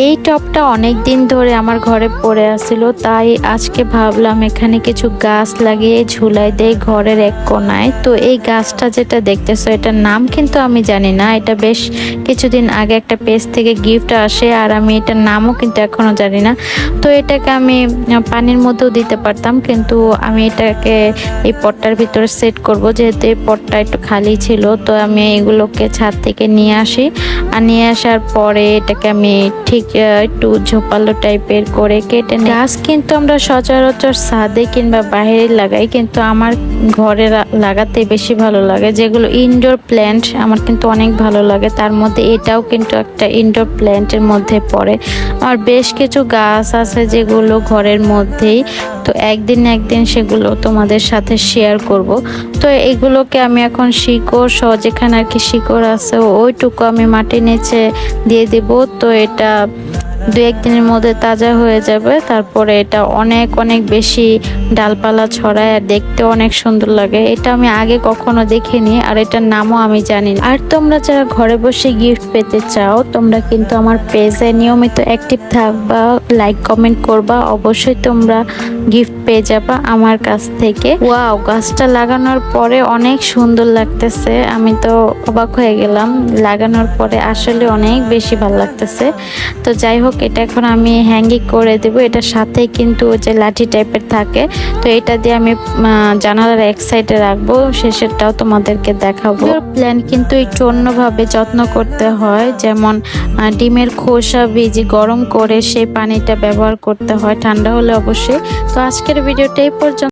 এই টবটা অনেক দিন ধরে আমার ঘরে পড়ে আছিল, তাই আজকে ভাবলাম এখানে কিছু গাছ লাগিয়ে ঝুলাই দেই ঘরের এক কোনায়। তো এই গাছটা যেটা দেখতেছো এটার নাম কিন্তু আমি জানি না, এটা বেশ কিছুদিন আগে একটা পেজ থেকে গিফট আসে আর আমি এটার নামও কিন্তু এখনো জানি না। তো এটাকে আমি পানির মধ্যেও দিতে পারতাম, কিন্তু আমি এটাকে এই পটটার ভিতরে সেট করব, যেহেতু এই পটটা একটু খালি ছিল। তো আমি এগুলোকে ছাদ থেকে নিয়ে আসি, আর নিয়ে আসার পরে এটাকে আমি ঠিক একটু ঝোপালো টাইপের করে কেটে নিই। গাছ কিন্তু আমরা সচরাচর ছাদে কিংবা বাইরে লাগাই, কিন্তু আমার ঘরে লাগাতে বেশি ভালো লাগে। যেগুলো ইনডোর প্ল্যান্ট আমার কিন্তু অনেক ভালো লাগে, তার মধ্যে এটাও কিন্তু একটা ইনডোর প্ল্যান্টের মধ্যে পড়ে। আমার বেশ কিছু গাছ আছে যেগুলো ঘরের মধ্যেই, তো একদিন সেগুলো তোমাদের সাথে শেয়ার করব। তো এগুলোকে আমি এখন শিকড় সহ, যেখানে আর কি শিকড় আছে ওইটুকু আমি মাটির নিচে দিয়ে দেব। তো এটা 2-1 দিনের মধ্যে তাজা হয়ে যাবে। তারপরে এটা অনেক অনেক বেশি ডালপালা ছড়ায় আর দেখতে অনেক সুন্দর লাগে। এটা আমি আগে কখনো দেখিনি আর এটার নামও আমি জানি না। আর তোমরা যারা ঘরে বসে গিফট পেতে চাও, তোমরা কিন্তু আমার পেজে নিয়মিত অ্যাক্টিভ থাকবা, লাইক কমেন্ট করবা, অবশ্যই তোমরা গিফট পেয়ে যাবা আমার কাছ থেকে। ওয়াও, গাছটা লাগানোর পরে অনেক সুন্দর লাগতেছে, আমি তো অবাক হয়ে গেলাম। লাগানোর পরে আসলে অনেক বেশি ভালো লাগতেছে। তো যাই হোক, এটা এখন আমি হ্যাঙ্গিং করে দেব। এটার সাথে কিন্তু যে লাঠি টাইপের থাকে, তো এটা দিয়ে আমি জানালার এক সাইডে রাখবো, শেষেরটাও তোমাদেরকে দেখাবো। প্ল্যান কিন্তু একটু অন্যভাবে যত্ন করতে হয়, যেমন ডিমের খোসা ভিজিয়ে গরম করে সেই পানিটা ব্যবহার করতে হয়, ঠান্ডা হলে অবশ্যই। তো আজকের ভিডিওটা এই পর্যন্ত।